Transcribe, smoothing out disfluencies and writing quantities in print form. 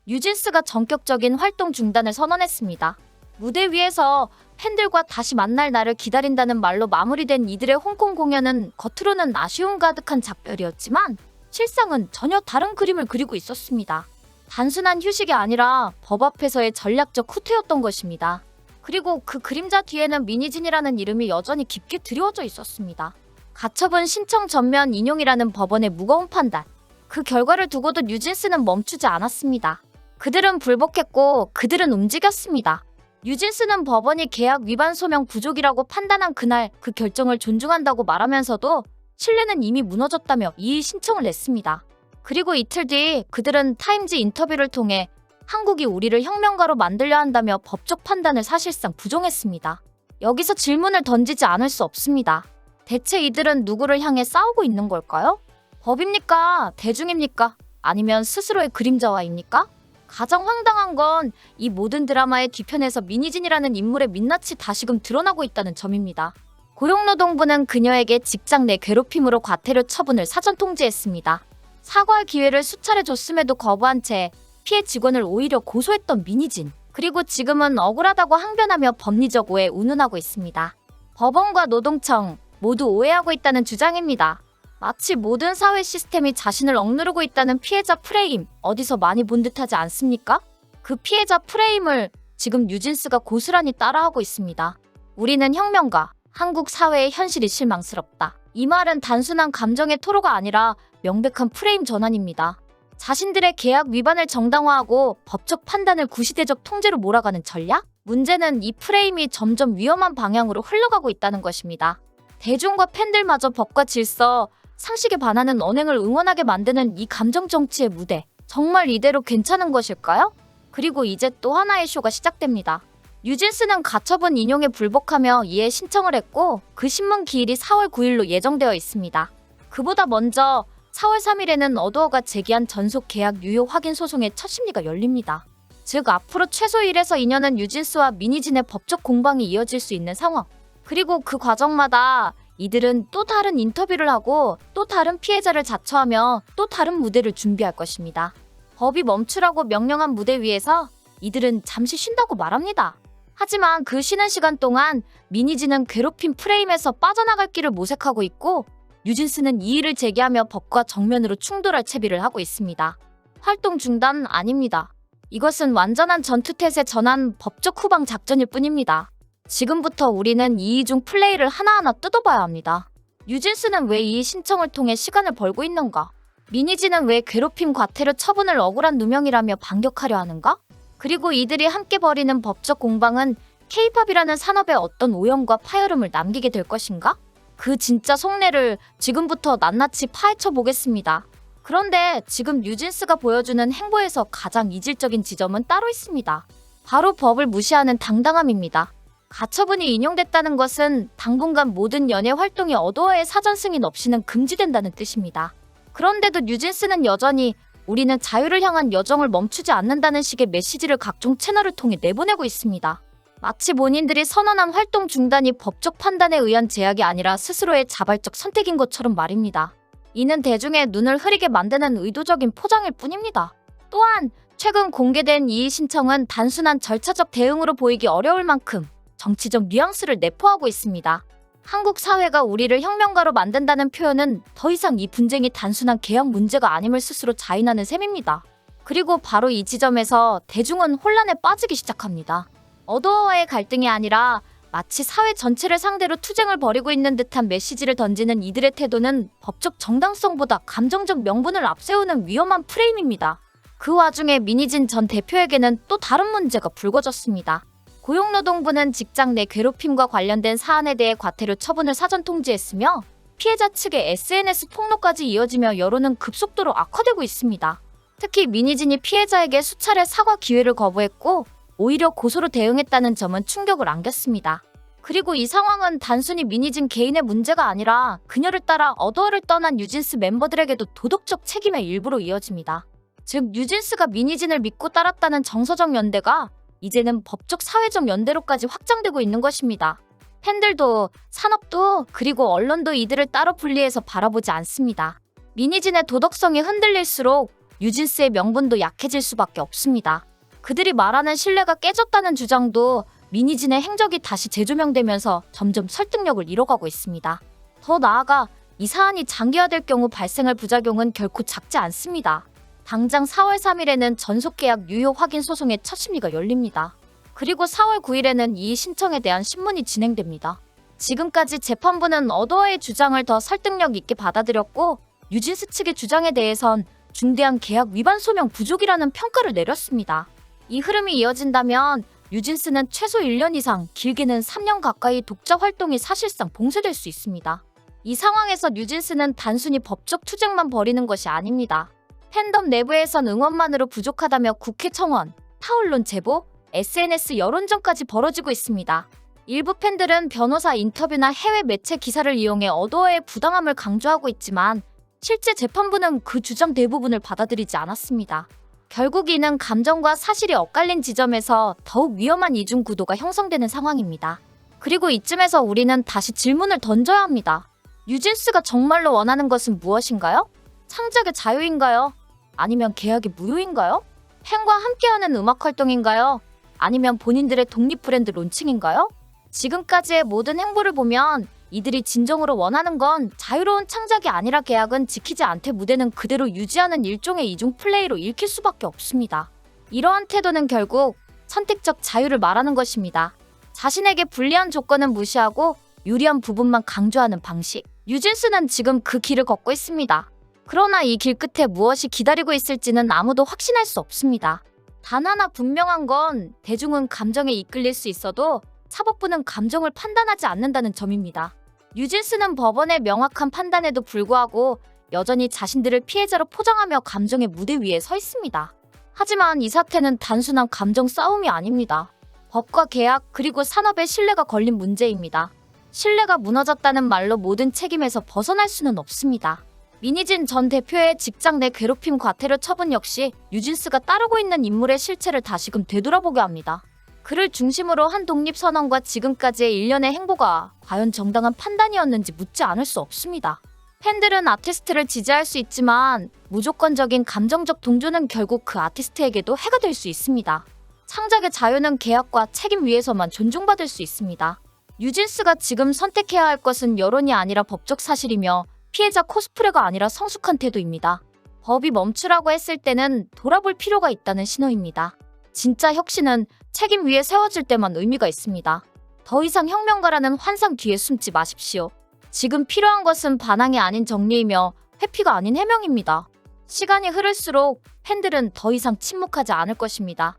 뉴진스가 전격적인 활동 중단을 선언했습니다. 무대 위에서 팬들과 다시 만날 날을 기다린다는 말로 마무리된 이들의 홍콩 공연은 겉으로는 아쉬움 가득한 작별이었지만 실상은 전혀 다른 그림을 그리고 있었습니다. 단순한 휴식이 아니라 법 앞에서의 전략적 후퇴였던 것입니다. 그리고 그 그림자 뒤에는 미니진이라는 이름이 여전히 깊게 드리워져 있었습니다. 가처분 신청 전면 인용이라는 법원의 무거운 판단. 그 결과를 두고도 뉴진스는 멈추지 않았습니다. 그들은 불복했고 그들은 움직였습니다. 뉴진스는 법원이 계약 위반 소명 부족이라고 판단한 그날 그 결정을 존중한다고 말하면서도 신뢰는 이미 무너졌다며 이의 신청을 냈습니다. 그리고 이틀 뒤 그들은 타임즈 인터뷰를 통해 한국이 우리를 혁명가로 만들려 한다며 법적 판단을 사실상 부정했습니다. 여기서 질문을 던지지 않을 수 없습니다. 대체 이들은 누구를 향해 싸우고 있는 걸까요? 법입니까? 대중입니까? 아니면 스스로의 그림자와입니까? 가장 황당한 건 이 모든 드라마의 뒤편에서 미니진이라는 인물의 민낯이 다시금 드러나고 있다는 점입니다. 고용노동부는 그녀에게 직장 내 괴롭힘으로 과태료 처분을 사전 통지했습니다. 사과할 기회를 수차례 줬음에도 거부한 채 피해 직원을 오히려 고소했던 미니진. 그리고 지금은 억울하다고 항변하며 법리적 오해에 운운하고 있습니다. 법원과 노동청 모두 오해하고 있다는 주장입니다. 마치 모든 사회 시스템이 자신을 억누르고 있다는 피해자 프레임, 어디서 많이 본 듯하지 않습니까? 그 피해자 프레임을 지금 뉴진스가 고스란히 따라하고 있습니다. 우리는 혁명가, 한국 사회의 현실이 실망스럽다. 이 말은 단순한 감정의 토로가 아니라 명백한 프레임 전환입니다. 자신들의 계약 위반을 정당화하고 법적 판단을 구시대적 통제로 몰아가는 전략? 문제는 이 프레임이 점점 위험한 방향으로 흘러가고 있다는 것입니다. 대중과 팬들마저 법과 질서, 상식에 반하는 언행을 응원하게 만드는 이 감정 정치의 무대. 정말 이대로 괜찮은 것일까요? 그리고 이제 또 하나의 쇼가 시작됩니다. 뉴진스는 가처분 인용에 불복하며 이에 신청을 했고 그 신문 기일이 4월 9일로 예정되어 있습니다. 그보다 먼저 4월 3일에는 어도어가 제기한 전속 계약 유효 확인 소송의 첫 심리가 열립니다. 즉 앞으로 최소 1에서 2년은 뉴진스와 미니진의 법적 공방이 이어질 수 있는 상황. 그리고 그 과정마다 이들은 또 다른 인터뷰를 하고 또 다른 피해자를 자처하며 또 다른 무대를 준비할 것입니다. 법이 멈추라고 명령한 무대 위에서 이들은 잠시 쉰다고 말합니다. 하지만 그 쉬는 시간 동안 미니진은 괴롭힘 프레임에서 빠져나갈 길을 모색하고 있고 뉴진스는 이의를 제기하며 법과 정면으로 충돌할 채비를 하고 있습니다. 활동 중단 아닙니다. 이것은 완전한 전투태세 전환 법적 후방 작전일 뿐입니다. 지금부터 우리는 이의 중 플레이를 하나하나 뜯어봐야 합니다. 뉴진스는 왜 이의 신청을 통해 시간을 벌고 있는가? 미니진은 왜 괴롭힘 과태료 처분을 억울한 누명이라며 반격하려 하는가? 그리고 이들이 함께 벌이는 법적 공방은 K-팝이라는 산업에 어떤 오염과 파열음을 남기게 될 것인가? 그 진짜 속내를 지금부터 낱낱이 파헤쳐 보겠습니다. 그런데 지금 뉴진스가 보여주는 행보에서 가장 이질적인 지점은 따로 있습니다. 바로 법을 무시하는 당당함입니다. 가처분이 인용됐다는 것은 당분간 모든 연예 활동이 어도어의 사전 승인 없이는 금지된다는 뜻입니다. 그런데도 뉴진스는 여전히 우리는 자유를 향한 여정을 멈추지 않는다는 식의 메시지를 각종 채널을 통해 내보내고 있습니다. 마치 본인들이 선언한 활동 중단이 법적 판단에 의한 제약이 아니라 스스로의 자발적 선택인 것처럼 말입니다. 이는 대중의 눈을 흐리게 만드는 의도적인 포장일 뿐입니다. 또한 최근 공개된 이의 신청은 단순한 절차적 대응으로 보이기 어려울 만큼 정치적 뉘앙스를 내포하고 있습니다. 한국 사회가 우리를 혁명가로 만든다는 표현은 더 이상 이 분쟁이 단순한 계약 문제가 아님을 스스로 자인하는 셈입니다. 그리고 바로 이 지점에서 대중은 혼란에 빠지기 시작합니다. 어도어와의 갈등이 아니라 마치 사회 전체를 상대로 투쟁을 벌이고 있는 듯한 메시지를 던지는 이들의 태도는 법적 정당성보다 감정적 명분을 앞세우는 위험한 프레임입니다. 그 와중에 미니진 전 대표에게는 또 다른 문제가 불거졌습니다. 고용노동부는 직장 내 괴롭힘과 관련된 사안에 대해 과태료 처분을 사전 통지했으며 피해자 측의 SNS 폭로까지 이어지며 여론은 급속도로 악화되고 있습니다. 특히 미니진이 피해자에게 수차례 사과 기회를 거부했고 오히려 고소로 대응했다는 점은 충격을 안겼습니다. 그리고 이 상황은 단순히 미니진 개인의 문제가 아니라 그녀를 따라 어도어를 떠난 뉴진스 멤버들에게도 도덕적 책임의 일부로 이어집니다. 즉 뉴진스가 미니진을 믿고 따랐다는 정서적 연대가 이제는 법적 사회적 연대로까지 확장되고 있는 것입니다. 팬들도 산업도 그리고 언론도 이들을 따로 분리해서 바라보지 않습니다. 미니진의 도덕성이 흔들릴수록 뉴진스의 명분도 약해질 수밖에 없습니다. 그들이 말하는 신뢰가 깨졌다는 주장도 민희진의 행적이 다시 재조명되면서 점점 설득력을 잃어가고 있습니다. 더 나아가 이 사안이 장기화될 경우 발생할 부작용은 결코 작지 않습니다. 당장 4월 3일에는 전속계약 유효 확인 소송의 첫 심리가 열립니다. 그리고 4월 9일에는 이의 신청에 대한 신문이 진행됩니다. 지금까지 재판부는 어도어의 주장을 더 설득력 있게 받아들였고 뉴진스 측의 주장에 대해선 중대한 계약 위반 소명 부족이라는 평가를 내렸습니다. 이 흐름이 이어진다면 뉴진스는 최소 1년 이상, 길게는 3년 가까이 독자 활동이 사실상 봉쇄될 수 있습니다. 이 상황에서 뉴진스는 단순히 법적 투쟁만 벌이는 것이 아닙니다. 팬덤 내부에선 응원만으로 부족하다며 국회 청원, 타언론 제보, SNS 여론전까지 벌어지고 있습니다. 일부 팬들은 변호사 인터뷰나 해외 매체 기사를 이용해 어도어의 부당함을 강조하고 있지만 실제 재판부는 그 주장 대부분을 받아들이지 않았습니다. 결국 이는 감정과 사실이 엇갈린 지점에서 더욱 위험한 이중 구도가 형성되는 상황입니다. 그리고 이쯤에서 우리는 다시 질문을 던져야 합니다. 뉴진스가 정말로 원하는 것은 무엇인가요? 창작의 자유인가요? 아니면 계약의 무효인가요? 팬과 함께하는 음악 활동인가요? 아니면 본인들의 독립 브랜드 론칭인가요? 지금까지의 모든 행보를 보면 이들이 진정으로 원하는 건 자유로운 창작이 아니라 계약은 지키지 않되 무대는 그대로 유지하는 일종의 이중 플레이로 읽힐 수밖에 없습니다. 이러한 태도는 결국 선택적 자유를 말하는 것입니다. 자신에게 불리한 조건은 무시하고 유리한 부분만 강조하는 방식. 뉴진스는 지금 그 길을 걷고 있습니다. 그러나 이 길 끝에 무엇이 기다리고 있을지는 아무도 확신할 수 없습니다. 단 하나 분명한 건 대중은 감정에 이끌릴 수 있어도 사법부는 감정을 판단하지 않는다는 점입니다. 뉴진스는 법원의 명확한 판단에도 불구하고 여전히 자신들을 피해자로 포장하며 감정의 무대 위에 서 있습니다. 하지만 이 사태는 단순한 감정 싸움이 아닙니다. 법과 계약 그리고 산업의 신뢰가 걸린 문제입니다. 신뢰가 무너졌다는 말로 모든 책임에서 벗어날 수는 없습니다. 민희진 전 대표의 직장 내 괴롭힘 과태료 처분 역시 뉴진스가 따르고 있는 인물의 실체를 다시금 되돌아보게 합니다. 그를 중심으로 한 독립선언과 지금까지의 일련의 행보가 과연 정당한 판단이었는지 묻지 않을 수 없습니다. 팬들은 아티스트를 지지할 수 있지만 무조건적인 감정적 동조는 결국 그 아티스트에게도 해가 될 수 있습니다. 창작의 자유는 계약과 책임 위에서만 존중받을 수 있습니다. 뉴진스가 지금 선택해야 할 것은 여론이 아니라 법적 사실이며 피해자 코스프레가 아니라 성숙한 태도입니다. 법이 멈추라고 했을 때는 돌아볼 필요가 있다는 신호입니다. 진짜 혁신은 책임 위에 세워질 때만 의미가 있습니다. 더 이상 혁명가라는 환상 뒤에 숨지 마십시오. 지금 필요한 것은 반항이 아닌 정리이며 회피가 아닌 해명입니다. 시간이 흐를수록 팬들은 더 이상 침묵하지 않을 것입니다.